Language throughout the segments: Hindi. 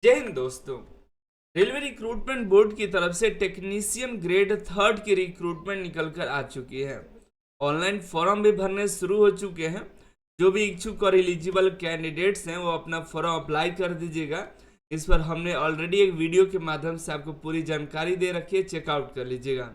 जय हिंद दोस्तों। रेलवे रिक्रूटमेंट बोर्ड की तरफ से टेक्नीशियन ग्रेड थर्ड की रिक्रूटमेंट निकल कर आ चुकी है। ऑनलाइन फॉर्म भी भरने शुरू हो चुके हैं। जो भी इच्छुक और एलिजिबल कैंडिडेट्स हैं वो अपना फॉर्म अप्लाई कर दीजिएगा। इस पर हमने ऑलरेडी एक वीडियो के माध्यम से आपको पूरी जानकारी दे रखी है, चेकआउट कर लीजिएगा।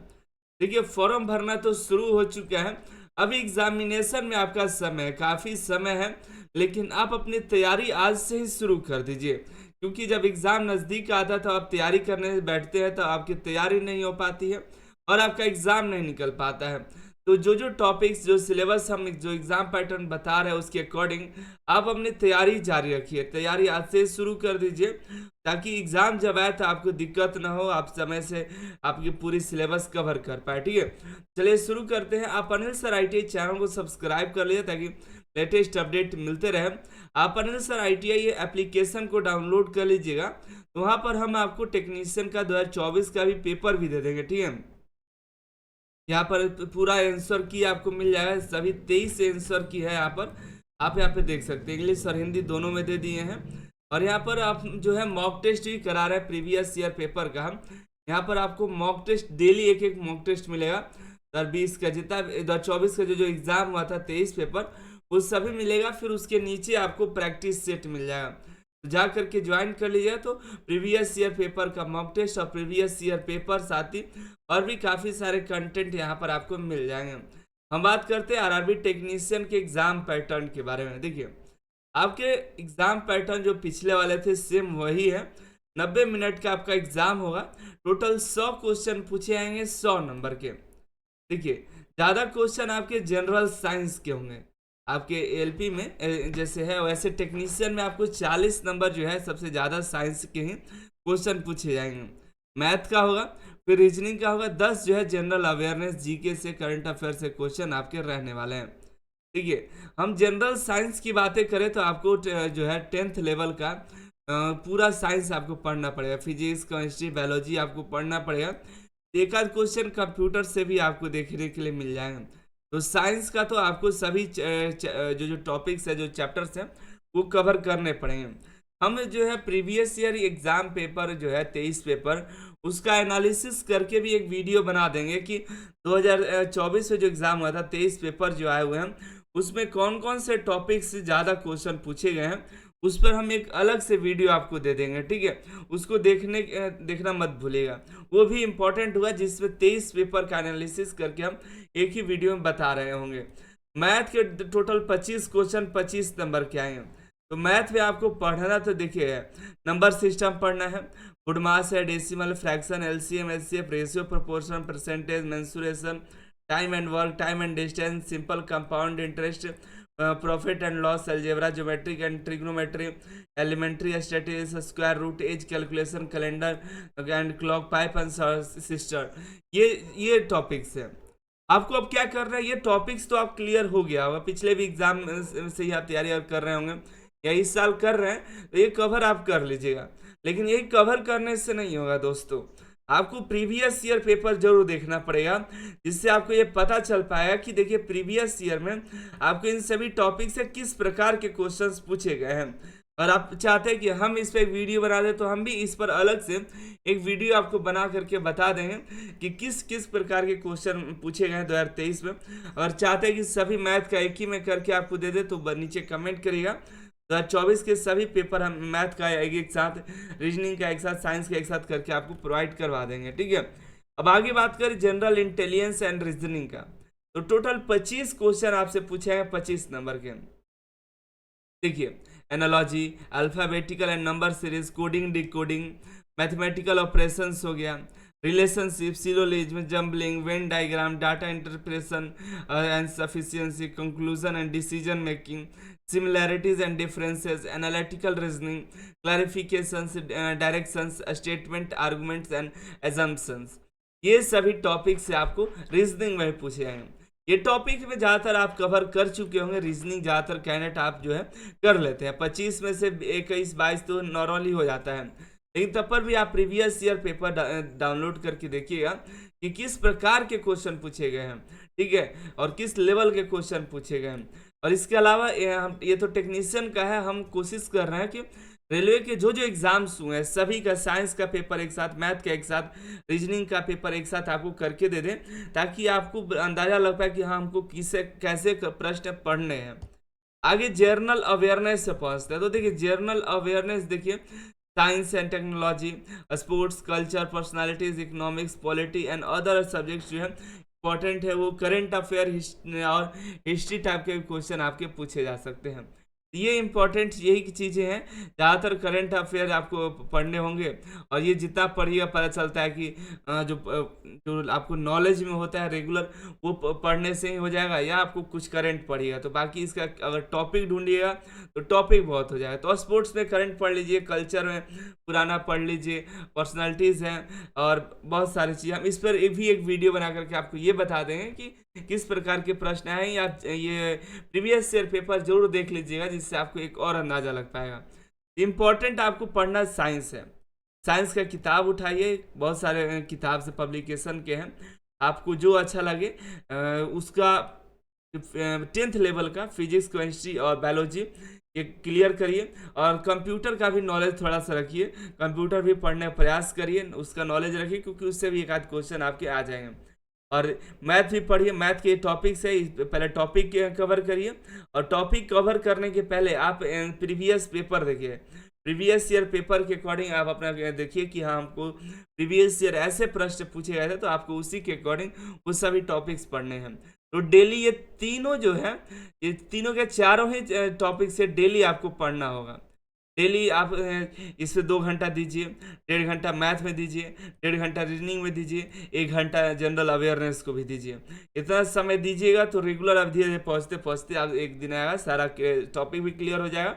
देखिए, फॉर्म भरना तो शुरू हो चुका है। अभी एग्जामिनेशन में आपका समय काफ़ी समय है, लेकिन आप अपनी तैयारी आज से ही शुरू कर दीजिए, क्योंकि जब एग्ज़ाम नज़दीक आता है तो आप तैयारी करने बैठते हैं तो आपकी तैयारी नहीं हो पाती है और आपका एग्ज़ाम नहीं निकल पाता है। तो जो जो टॉपिक्स, जो सिलेबस हम जो एग्ज़ाम पैटर्न बता रहे हैं उसके अकॉर्डिंग आप अपनी तैयारी जारी रखिए। तैयारी आज से शुरू कर दीजिए ताकि एग्ज़ाम जब आए तो आपको दिक्कत ना हो, आप समय से आपकी पूरी सिलेबस कवर कर पाए। ठीक है, चलिए शुरू करते हैं। आप अनिल सर ITI चैनल को सब्सक्राइब कर लीजिए ताकि लेटेस्ट अपडेट मिलते रहे। आप अनिल सर ITI ये एप्लीकेशन को डाउनलोड कर लीजिएगा, तो वहाँ पर हम आपको टेक्नीशियन का 2024 का भी पेपर भी दे देंगे। ठीक है, यहाँ पर पूरा आंसर की आपको मिल जाएगा। सभी 23 आंसर की है यहाँ पर, आप यहाँ पे देख सकते हैं। इंग्लिश और हिंदी दोनों में दे दिए हैं। और यहाँ पर आप जो है मॉक टेस्ट भी करा रहे हैं प्रीवियस ईयर पेपर का। हम यहाँ पर आपको मॉक टेस्ट डेली एक एक मॉक टेस्ट मिलेगा। 2020 का जितना 2024 का जो एग्जाम हुआ था 23 पेपर, वो सभी मिलेगा। फिर उसके नीचे आपको प्रैक्टिस सेट मिल जाएगा, तो जा करके ज्वाइन कर लीजिए। तो प्रीवियस ईयर पेपर का मॉक टेस्ट और प्रीवियस ईयर पेपर साथ ही और भी काफ़ी सारे कंटेंट यहाँ पर आपको मिल जाएंगे। हम बात करते हैं RRB टेक्नीशियन के एग्ज़ाम पैटर्न के बारे में। देखिए, आपके एग्ज़ाम पैटर्न जो पिछले वाले थे सेम वही है। 90 मिनट का आपका एग्ज़ाम होगा। टोटल 100 क्वेश्चन पूछे जाएंगे 100 नंबर के। देखिए, ज़्यादा क्वेश्चन आपके जनरल साइंस के होंगे। आपके LP में जैसे है वैसे टेक्नीशियन में आपको 40 नंबर जो है सबसे ज़्यादा साइंस के ही क्वेश्चन पूछे जाएंगे। मैथ का होगा, फिर रीजनिंग का होगा, 10 जो है जनरल अवेयरनेस GK से, करंट अफेयर से क्वेश्चन आपके रहने वाले हैं। ठीक है, हम जनरल साइंस की बातें करें तो आपको जो है 10th लेवल का पूरा साइंस आपको पढ़ना पड़ेगा। फिजिक्स, केमिस्ट्री, बायोलॉजी आपको पढ़ना पड़ेगा। एक आध क्वेश्चन कंप्यूटर से भी आपको देखने के लिए मिल जाएंगे। तो साइंस का तो आपको सभी जो जो टॉपिक्स है, जो चैप्टर्स हैं, वो कवर करने पड़ेंगे। हम जो है प्रीवियस ईयर एग्जाम पेपर जो है 23 पेपर, उसका एनालिसिस करके भी एक वीडियो बना देंगे कि 2024 में जो एग्जाम हुआ था 23 पेपर जो आए हुए हैं उसमें कौन कौन से टॉपिक से ज़्यादा क्वेश्चन पूछे गए हैं। उस पर हम एक अलग से वीडियो आपको दे देंगे। ठीक है, उसको देखना मत भूलिएगा। वो भी इम्पोर्टेंट हुआ जिसमें 23 पेपर का एनालिसिस करके हम एक ही वीडियो में बता रहे होंगे। मैथ के टोटल 25 क्वेश्चन 25 नंबर के आएंगे। तो मैथ में आपको पढ़ना तो देखिए, नंबर सिस्टम पढ़ना है, फुट मास है, decimal, fraction, LCM, HCF, ratio, proportion, percentage, mensuration, time and work, time and distance, simple compound interest, profit and loss, algebra, geometric and trigonometry, elementary statistics, square root, age calculation, calendar and clock, pipe and cistern, ये टॉपिक्स हैं। आपको अब क्या करना है, ये टॉपिक्स तो आप क्लियर हो गया होगा, पिछले भी एग्जाम से ही आप तैयारी कर रहे होंगे या इस साल कर रहे हैं, तो ये कवर आप कर लीजिएगा। लेकिन ये कवर करने से नहीं होगा दोस्तों, आपको प्रीवियस ईयर पेपर जरूर देखना पड़ेगा, जिससे आपको ये पता चल पाएगा कि देखिए प्रीवियस ईयर में आपको इन सभी टॉपिक से किस प्रकार के क्वेश्चंस पूछे गए हैं। और आप चाहते हैं कि हम इस पर एक वीडियो बना दें, तो हम भी इस पर अलग से एक वीडियो आपको बना करके बता देंगे कि किस किस प्रकार के क्वेश्चन पूछे गए हैं 2023 में। और चाहते हैं कि सभी मैथ का एक ही में करके आपको दे दे, तो नीचे कमेंट करिएगा। 2024 के सभी पेपर हम मैथ का एक साथ, रीजनिंग का एक साथ, साइंस का एक साथ करके आपको प्रोवाइड करवा देंगे। ठीक है, अब आगे बात करें जनरल इंटेलिजेंस एंड रीजनिंग का, तो टोटल 25 क्वेश्चन आपसे पूछे हैं 25 नंबर के। देखिए, analogy, alphabetical and number series, coding, decoding, mathematical operations हो गया, relationship, syllogism, jumbling, Venn diagram, data interpretation and sufficiency, conclusion and decision making, similarities and differences, analytical reasoning, clarifications, directions, statement, arguments and assumptions, ये सभी टॉपिक से आपको रीजनिंग में पूछे जाएंगे। ये टॉपिक में ज़्यादातर आप कवर कर चुके होंगे। रीजनिंग ज़्यादातर कैंडिडेट आप जो है कर लेते हैं, 25 में से 21-22 तो नॉर्मली हो जाता है। लेकिन तब पर भी आप प्रीवियस ईयर पेपर डाउनलोड करके देखिएगा कि किस प्रकार के क्वेश्चन पूछे गए हैं। ठीक है, और किस लेवल के क्वेश्चन पूछे गए हैं। और इसके अलावा ये तो टेक्नीशियन का है, हम कोशिश कर रहे हैं कि रेलवे के जो जो एग्जाम्स हुए हैं सभी का, साइंस का पेपर एक साथ, मैथ का एक साथ, रीजनिंग का पेपर एक साथ आपको करके दे दें, ताकि आपको अंदाजा लग पाए कि हाँ हमको किसे कैसे प्रश्न पढ़ने हैं। आगे जर्नल अवेयरनेस से पहुंचते हैं। तो देखिए जनरल अवेयरनेस, देखिए science and technology, sports, culture, personalities, economics, polity and other subjects जो है इंपॉर्टेंट है। वो करेंट अफेयर और हिस्ट्री टाइप के क्वेश्चन आपके पूछे जा सकते हैं। ये इंपॉर्टेंट यही की चीज़ें हैं, ज़्यादातर करंट अफेयर आपको पढ़ने होंगे। और ये जितना पढ़िएगा पता चलता है कि जो आपको नॉलेज में होता है रेगुलर, वो पढ़ने से ही हो जाएगा, या आपको कुछ करंट पढ़िएगा। तो बाकी इसका अगर टॉपिक ढूंढिएगा तो टॉपिक बहुत हो जाएगा। तो स्पोर्ट्स में करंट पढ़ लीजिए, कल्चर में पुराना पढ़ लीजिए, पर्सनालिटीज़ हैं और बहुत सारी चीज़ें। हम इस पर भी एक वीडियो बना करके आपको ये बता देंगे कि किस प्रकार के प्रश्न हैं, या ये प्रीवियस ईयर पेपर जरूर देख लीजिएगा, जिससे आपको एक और अंदाजा लग पाएगा। इम्पॉर्टेंट आपको पढ़ना साइंस है। साइंस का किताब उठाइए, बहुत सारे किताब से पब्लिकेशन के हैं, आपको जो अच्छा लगे उसका 10th लेवल का फिजिक्स, केमिस्ट्री और बायोलॉजी ये क्लियर करिए। और कंप्यूटर का भी नॉलेज थोड़ा सा रखिए, कंप्यूटर भी पढ़ने का प्रयास करिए, उसका नॉलेज रखिए, क्योंकि उससे भी एक आध क्वेश्चन आपके आ जाएंगे। और मैथ भी पढ़िए, मैथ के टॉपिक्स है, पहले टॉपिक कवर करिए। और टॉपिक कवर करने के पहले आप प्रीवियस पेपर देखिए, प्रीवियस ईयर पेपर के अकॉर्डिंग आप अपना देखिए कि हाँ हमको प्रीवियस ईयर ऐसे प्रश्न पूछे गए थे, तो आपको उसी के अकॉर्डिंग वो सभी टॉपिक्स पढ़ने हैं। तो डेली ये तीनों जो है, ये तीनों के चारों ही टॉपिक से डेली आपको पढ़ना होगा। डेली आप इस पे 2 घंटा दीजिए, 1.5 घंटा मैथ में दीजिए, 1.5 घंटा रीजनिंग में दीजिए, 1 घंटा जनरल अवेयरनेस को भी दीजिए। इतना समय दीजिएगा तो रेगुलर आप धीरे धीरे पहुँचते पहुँचते आप एक दिन आएगा सारा टॉपिक भी क्लियर हो जाएगा,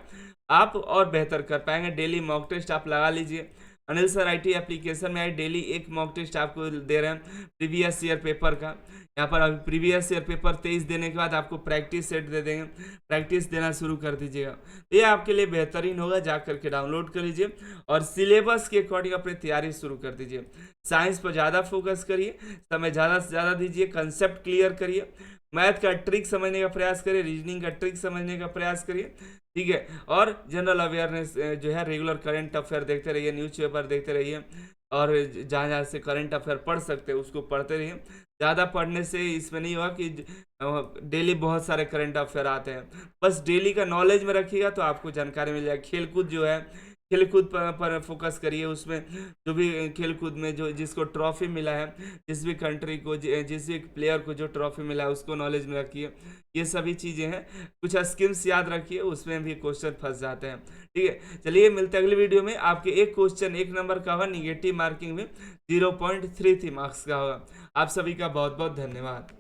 आप और बेहतर कर पाएंगे। डेली मॉक टेस्ट आप लगा लीजिए। अनिल सर IT एप्लीकेशन में डेली एक मॉक टेस्ट आपको दे रहे हैं प्रीवियस ईयर पेपर का। यहाँ पर अभी प्रीवियस ईयर पेपर 23 देने के बाद आपको प्रैक्टिस सेट दे देंगे, प्रैक्टिस देना शुरू कर दीजिएगा। तो ये आपके लिए बेहतरीन होगा, जा करके डाउनलोड कर लीजिए और सिलेबस के अकॉर्डिंग अपनी तैयारी शुरू कर दीजिए। साइंस पर ज़्यादा फोकस करिए, समय ज़्यादा से ज़्यादा दीजिए, कंसेप्ट क्लियर करिए, मैथ का ट्रिक समझने का प्रयास करिए, रीजनिंग का ट्रिक समझने का प्रयास करिए, ठीक है। और जनरल अवेयरनेस जो है रेगुलर करंट अफेयर देखते रहिए, न्यूज़पेपर देखते रहिए, और जहाँ जहाँ से करंट अफेयर पढ़ सकते हैं उसको पढ़ते रहिए। ज़्यादा पढ़ने से इसमें नहीं होगा कि डेली बहुत सारे करंट अफेयर आते हैं, बस डेली का नॉलेज में रखिएगा तो आपको जानकारी मिल जाएगी। खेलकूद जो है, खेलकूद पर फोकस करिए, उसमें जो भी खेलकूद में जो जिसको ट्रॉफी मिला है, जिस भी कंट्री को, जिस भी प्लेयर को जो ट्रॉफी मिला है उसको नॉलेज में रखिए। ये सभी चीज़ें हैं, कुछ स्किम्स याद रखिए, उसमें भी क्वेश्चन फंस जाते हैं, ठीक है। चलिए मिलते हैं अगली वीडियो में। आपके एक क्वेश्चन 1 नंबर का होगा, निगेटिव मार्किंग में 0.33 मार्क्स का होगा। आप सभी का बहुत बहुत धन्यवाद।